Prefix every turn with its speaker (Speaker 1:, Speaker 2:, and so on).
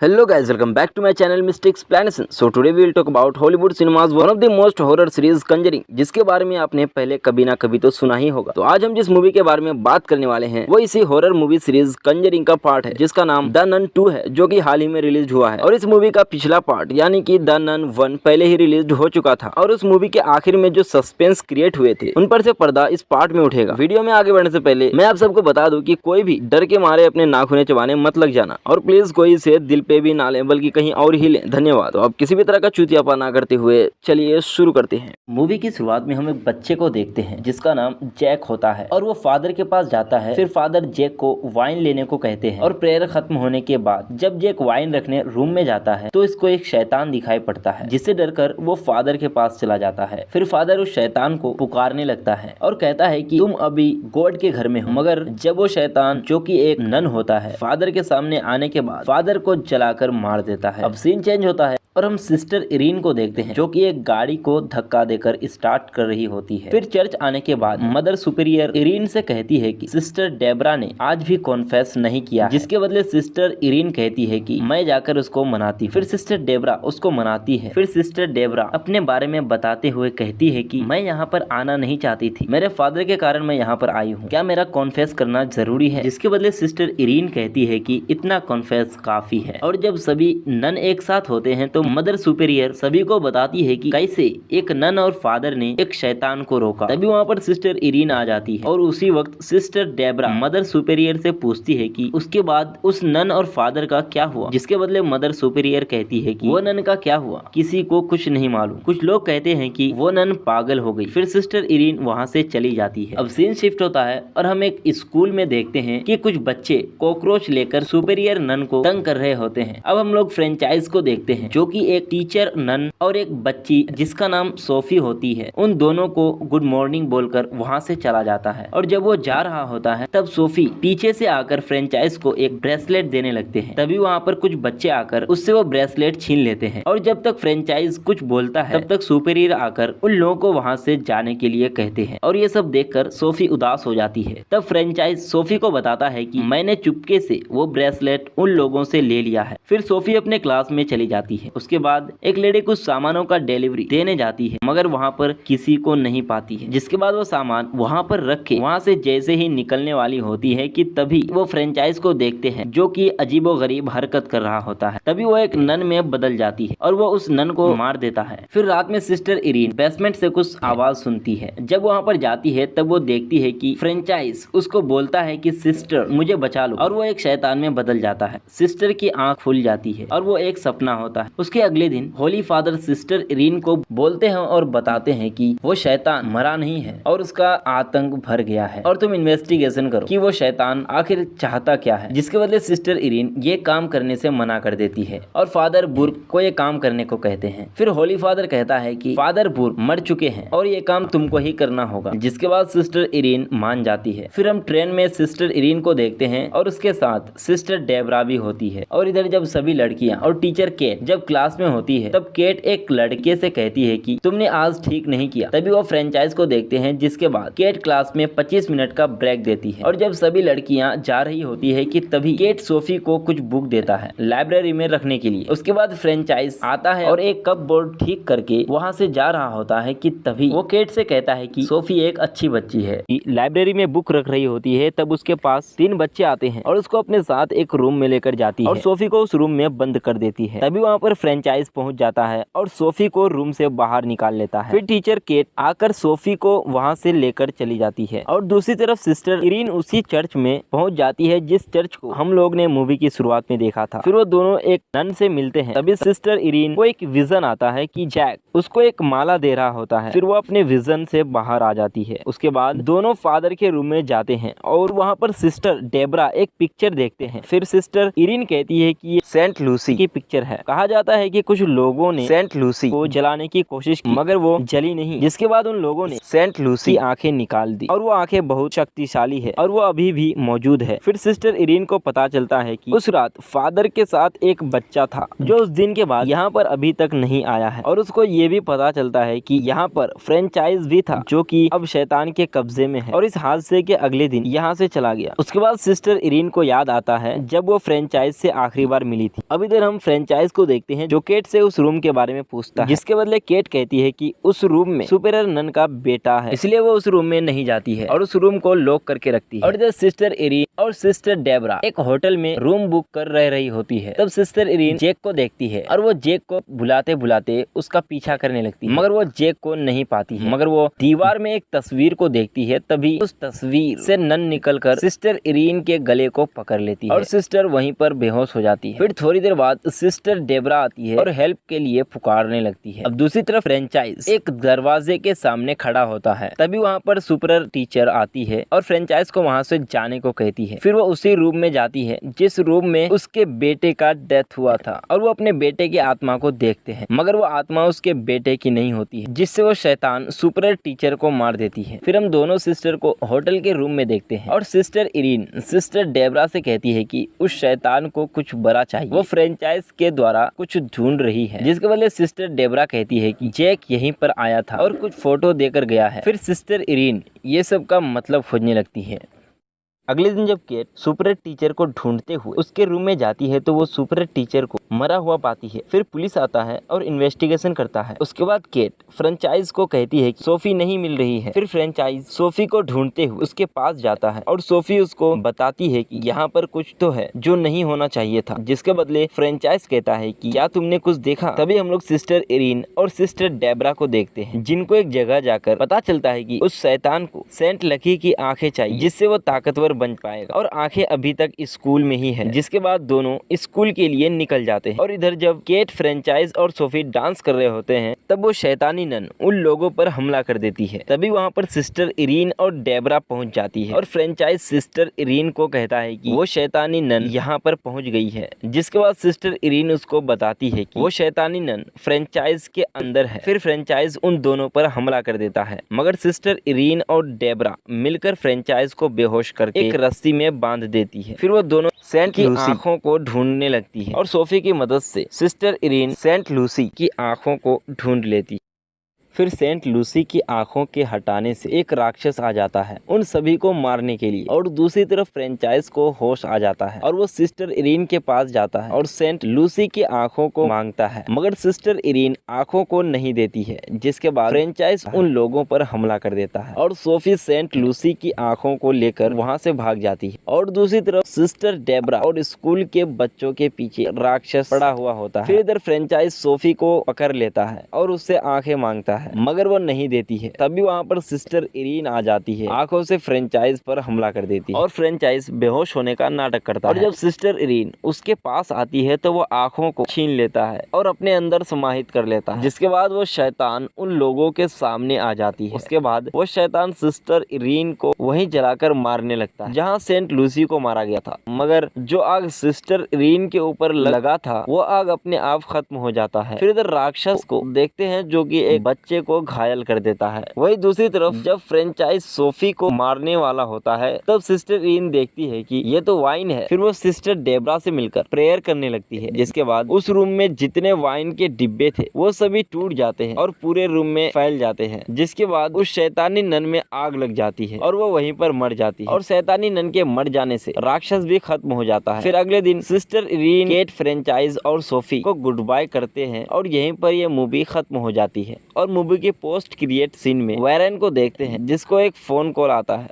Speaker 1: Hello guys, welcome back to my channel Mr. Explanation. So today we will talk about Hollywood cinemas one of the most horror series Conjuring, जिसके बारे में आपने पहले कभी ना कभी तो सुना ही होगा। तो आज हम जिस मूवी के बारे में बात करने वाले हैं वो इसी हॉरर मूवी सीरीज कंजरिंग का पार्ट है, जिसका नाम द नन 2 है, जो कि हाल ही में रिलीज हुआ है। और इस मूवी का पिछला पार्ट यानी कि द नन 1 पहले ही रिलीज हो चुका था और उस मूवी के आखिर में जो सस्पेंस क्रिएट हुए थे उन पर से पर्दा इस पार्ट में उठेगा। वीडियो में आगे बढ़ने से पहले मैं आप सबको बता दूं कि कोई भी डर के मारे अपने नाखूने चबाने मत लग जाना और प्लीज कोई इसे दिल पे भी ना लें बल्कि कहीं और ही लें। धन्यवाद। तो अब किसी भी तरह का चूतियापा ना करते हुए चलिए शुरू करते हैं। मूवी की शुरुआत में हम एक बच्चे को देखते हैं जिसका नाम जैक होता है और वो फादर के पास जाता है। फिर फादर जैक को वाइन लेने को कहते हैं और प्रेयर खत्म होने के बाद जब जैक वाइन रखने रूम में जाता है तो इसको एक शैतान दिखाई पड़ता है, जिससे डरकर वो फादर के पास चला जाता है। फिर फादर उस शैतान को पुकारने लगता है और कहता है कि तुम अभी गॉड के घर में हो। मगर जब वो शैतान जो कि एक नन होता है फादर के सामने आने के बाद फादर को जलाकर मार देता है। अब सीन चेंज होता है और हम सिस्टर इरीन को देखते हैं जो कि एक गाड़ी को धक्का देकर स्टार्ट कर रही होती है। फिर चर्च आने के बाद मदर सुपीरियर इरीन से कहती है कि सिस्टर डेब्रा ने आज भी कॉन्फेस नहीं किया, जिसके बदले सिस्टर इरीन कहती है कि मैं जाकर उसको मनाती। फिर सिस्टर डेब्रा उसको मनाती है। फिर सिस्टर डेब्रा अपने बारे में बताते हुए कहती है कि मैं यहाँ पर आना नहीं चाहती थी, मेरे फादर के कारण मैं यहाँ पर आई हूँ, क्या मेरा कॉन्फेस करना जरूरी है? जिसके बदले सिस्टर इरीन कहती है कि इतना कॉन्फेस काफी है। और जब सभी नन एक साथ होते हैं तो मदर सुपीरियर सभी को बताती है कि कैसे एक नन और फादर ने एक शैतान को रोका। तभी वहाँ पर सिस्टर इरीन आ जाती है और उसी वक्त सिस्टर डेब्रा मदर सुपीरियर से पूछती है कि उसके बाद उस नन और फादर का क्या हुआ। जिसके बदले मदर सुपीरियर कहती है कि वो नन का क्या हुआ किसी को कुछ नहीं मालूम, कुछ लोग कहते हैं कि वो नन पागल हो गई। फिर सिस्टर इरीन वहाँ से चली जाती है। अब सीन शिफ्ट होता है और हम एक स्कूल में देखते हैं कि कुछ बच्चे कॉकरोच लेकर सुपीरियर नन को तंग कर रहे होते हैं। अब हम लोग फ्रेंचाइज को देखते हैं जो कि एक टीचर नन और एक बच्ची जिसका नाम सोफी होती है, उन दोनों को गुड मॉर्निंग बोलकर वहाँ से चला जाता है। और जब वो जा रहा होता है तब सोफी पीछे से आकर फ्रेंचाइज को एक ब्रेसलेट देने लगते हैं। तभी वहाँ पर कुछ बच्चे आकर उससे वो ब्रेसलेट छीन लेते हैं और जब तक फ्रेंचाइज कुछ बोलता है तब तक सुपीरियर आकर उन लोगों को वहाँ से जाने के लिए कहते हैं। और ये सब देखकर सोफी उदास हो जाती है। तब फ्रेंचाइज सोफी को बताता है कि मैंने चुपके से वो ब्रेसलेट उन लोगों से ले लिया है। फिर सोफी अपने क्लास में चली जाती है। उसके बाद एक लेडी कुछ सामानों का डिलीवरी देने जाती है मगर वहाँ पर किसी को नहीं पाती है। जिसके बाद वो सामान वहाँ पर रख के वहाँ से जैसे ही निकलने वाली होती है कि तभी वो फ्रेंचाइज को देखते हैं जो कि अजीबोगरीब हरकत कर रहा होता है। तभी वो एक नन में बदल जाती है और वो उस नन को मार देता है। फिर रात में सिस्टर इरीन बेसमेंट से कुछ आवाज सुनती है। जब वहाँ पर जाती है तब वो देखती है कि फ्रेंचाइज उसको बोलता है कि सिस्टर मुझे बचा लो और वो एक शैतान में बदल जाता है। सिस्टर की आंख खुल जाती है और वो एक सपना होता है। उसके अगले दिन होली फादर सिस्टर इरीन को बोलते हैं और बताते हैं कि वो शैतान मरा नहीं है और उसका आतंक भर गया है और तुम इन्वेस्टिगेशन करो कि वो शैतान आखिर चाहता क्या है। जिसके बदले सिस्टर इरीन ये काम करने से मना कर देती है और फादर बुर्क को ये काम करने को कहते हैं। फिर होली फादर कहता है कि फादर बुर्क मर चुके हैं और ये काम तुमको ही करना होगा। जिसके बाद सिस्टर इरीन मान जाती है। फिर हम ट्रेन में सिस्टर इरीन को देखते हैं और उसके साथ सिस्टर डेब्रा भी होती है। और इधर जब सभी लड़कियां और टीचर केट जब क्लास में होती है तब केट एक लड़के से कहती है कि तुमने आज ठीक नहीं किया। तभी वो फ्रेंचाइज को देखते हैं। जिसके बाद केट क्लास में 25 मिनट का ब्रेक देती है और जब सभी लड़कियां जा रही होती है कि तभी केट सोफी को कुछ बुक देता है लाइब्रेरी में रखने के लिए। उसके बाद फ्रेंचाइज आता है और एक कप बोर्ड ठीक करके वहाँ से जा रहा होता है कि तभी वो केट से कहता है कि सोफी एक अच्छी बच्ची है। लाइब्रेरी में बुक रख रही होती है तब उसके पास 3 बच्चे आते हैं और उसको अपने साथ एक रूम में लेकर जाती है और सोफी को उस रूम में बंद कर देती है। तभी वहाँ पर फ्रेंचाइज पहुंच जाता है और सोफी को रूम से बाहर निकाल लेता है। फिर टीचर केट आकर सोफी को वहां से लेकर चली जाती है और दूसरी तरफ सिस्टर इरीन उसी चर्च में पहुंच जाती है जिस चर्च को हम लोग ने मूवी की शुरुआत में देखा था। फिर वो दोनों एक नन से मिलते हैं। तभी सिस्टर इरीन को एक विजन आता है कि जैक उसको एक माला दे रहा होता है। फिर वो अपने विजन से बाहर आ जाती है। उसके बाद दोनों फादर के रूम में जाते हैं और वहाँ पर सिस्टर डेब्रा एक पिक्चर देखते हैं। फिर सिस्टर इरीन कहती है कि ये सेंट लूसी की पिक्चर है। कहा जाता है कि कुछ लोगों ने सेंट लूसी को जलाने की कोशिश की, मगर वो जली नहीं। जिसके बाद उन लोगों ने सेंट लूसी की आंखें निकाल दी और वो आंखें बहुत शक्तिशाली है और वो अभी भी मौजूद है। फिर सिस्टर इरीन को पता चलता है कि उस रात फादर के साथ एक बच्चा था जो उस दिन के बाद यहाँ पर अभी तक नहीं आया है, और उसको ये भी पता चलता है कि यहाँ पर फ्रेंचाइज भी था जो कि अब शैतान के कब्जे में है, और इस हादसे के अगले दिन यहाँ से चला गया। उसके बाद सिस्टर इरीन को याद आता है जब वो फ्रेंचाइज से आखिरी बार मिली थी। अब इधर हम फ्रेंचाइज को देखते हैं जो केट से उस रूम के बारे में पूछता है, जिसके बदले केट कहती है कि उस रूम में सुपेरियर नन का बेटा है, इसलिए वो उस रूम में नहीं जाती है और उस रूम को लॉक करके रखती है। और इधर सिस्टर इरीन और सिस्टर डेबरा एक होटल में रूम बुक कर रही होती है। तब सिस्टर इरीन जेक को देखती है और वो जेक को बुलाते बुलाते उसका पीछा करने लगती है, मगर वो जेक को नहीं पाती है। मगर वो दीवार में एक तस्वीर को देखती है, तभी उस तस्वीर से नन निकलकर सिस्टर इरीन के गले को पकड़ लेती है और सिस्टर वहीं पर बेहोश हो जाती है। फिर थोड़ी देर बाद सिस्टर डेबरा आती है और हेल्प के लिए पुकारने लगती है। अब दूसरी तरफ फ्रेंचाइज एक दरवाजे के सामने खड़ा होता है, तभी वहाँ पर सुपर टीचर आती है और फ्रेंचाइज को वहाँ से जाने को कहती है। फिर वो उसी रूम में जाती है जिस रूम में उसके बेटे का डेथ हुआ था, और वो अपने बेटे की आत्मा को देखते हैं, मगर वो आत्मा उसके बेटे की नहीं होती है, जिससे वो शैतान सुपर टीचर को मार देती है। फिर हम दोनों सिस्टर को होटल के रूम में देखते हैं और सिस्टर इरीन सिस्टर डेबरा से कहती है कि उस शैतान को कुछ बड़ा चाहिए, वो फ्रेंचाइज के द्वारा कुछ ढूंढ रही है। जिसके बदले सिस्टर डेबरा कहती है कि जैक यहीं पर आया था और कुछ फोटो देकर गया है। फिर सिस्टर इरीन ये सब का मतलब खोजने लगती है। अगले दिन जब केट सुपर टीचर को ढूंढते हुए उसके रूम में जाती है तो वो सुपर टीचर को मरा हुआ पाती है। फिर पुलिस आता है और इन्वेस्टिगेशन करता है। उसके बाद केट फ्रेंचाइज को कहती है कि सोफी नहीं मिल रही है। फिर फ्रेंचाइज सोफी को ढूंढते हुए उसके पास जाता है और सोफी उसको बताती है कि यहाँ पर कुछ तो है जो नहीं होना चाहिए था। जिसके बदले फ्रेंचाइज कहता है कि क्या तुमने कुछ देखा? तभी हम लोग सिस्टर इरीन और सिस्टर डेबरा को देखते हैं, जिनको एक जगह जाकर पता चलता है कि उस शैतान को सेंट लकी की आंखें चाहिए, जिससे वो ताकतवर बन पाएगा, और आंखें अभी तक स्कूल में ही है। जिसके बाद दोनों स्कूल के लिए निकल जाते हैं। और इधर जब केट फ्रेंचाइज और सोफी डांस कर रहे होते हैं तब वो शैतानी नन उन लोगों पर हमला कर देती है। तभी वहाँ पर सिस्टर इरीन और डेबरा पहुँच जाती है और फ्रेंचाइज सिस्टर इरीन को कहता है कि वो शैतानी नन यहाँ पर पहुँच गई है। जिसके बाद सिस्टर इरीन उसको बताती है कि वो शैतानी नन फ्रेंचाइज के अंदर है। फिर फ्रेंचाइज उन दोनों पर हमला कर देता है, मगर सिस्टर इरीन और डेबरा मिलकर फ्रेंचाइज को बेहोश करके एक रस्सी में बांध देती है। फिर वो दोनों सेंट की आंखों को ढूंढने लगती है और सोफी की मदद से सिस्टर इरीन सेंट लूसी की आंखों को ढूंढ लेती है। फिर सेंट लूसी की आंखों के हटाने से एक राक्षस आ जाता है उन सभी को मारने के लिए, और दूसरी तरफ फ्रेंचाइज को होश आ जाता है और वो सिस्टर इरीन के पास जाता है और सेंट लूसी की आंखों को मांगता है, मगर सिस्टर इरीन आंखों को नहीं देती है। जिसके बाद फ्रेंचाइज उन लोगों पर हमला कर देता है और सोफी सेंट लूसी की आंखों को लेकर वहाँ से भाग जाती है। और दूसरी तरफ सिस्टर डेबरा और स्कूल के बच्चों के पीछे राक्षस पड़ा हुआ होता है। फिर इधर फ्रेंचाइज सोफी को पकड़ लेता है और उससे आंखें मांगता है, मगर वो नहीं देती है। तभी वहाँ पर सिस्टर इरीन आ जाती है, आंखों से फ्रेंचाइज पर हमला कर देती है और फ्रेंचाइज बेहोश होने का नाटक करता है। और जब सिस्टर इरीन उसके पास आती है तो वो आंखों को छीन लेता है और अपने अंदर समाहित कर लेता है। जिसके बाद वो शैतान उन लोगों के सामने आ जाती है। उसके बाद वो शैतान सिस्टर इरीन को वहीं जलाकर मारने लगता है जहाँ सेंट लूसी को मारा गया था, मगर जो आग सिस्टर इरीन के ऊपर लगा था वो आग अपने आप खत्म हो जाता है। फिर इधर राक्षस को देखते हैं जो कि एक बच्चे को घायल कर देता है। वही दूसरी तरफ जब फ्रेंचाइज सोफी को मारने वाला होता है तब सिस्टर इरीन देखती है कि ये तो वाइन है। फिर वो सिस्टर डेबरा से मिलकर प्रेयर करने लगती है। जिसके बाद उस रूम में जितने वाइन के डिब्बे थे वो सभी टूट जाते हैं और पूरे रूम में फैल जाते हैं। जिसके बाद उस शैतानी नन में आग लग जाती है और वो वहीं पर मर जाती है। और शैतानी नन के मर जाने से राक्षस भी खत्म हो जाता है। फिर अगले दिन सिस्टर इरीन, केट, फ्रेंचाइज और सोफी को गुड बाय करते हैं और यहीं पर ये मूवी खत्म हो जाती है। और मूवी के पोस्ट क्रिएट सीन में वैरन को देखते हैं जिसको एक फोन कॉल आता है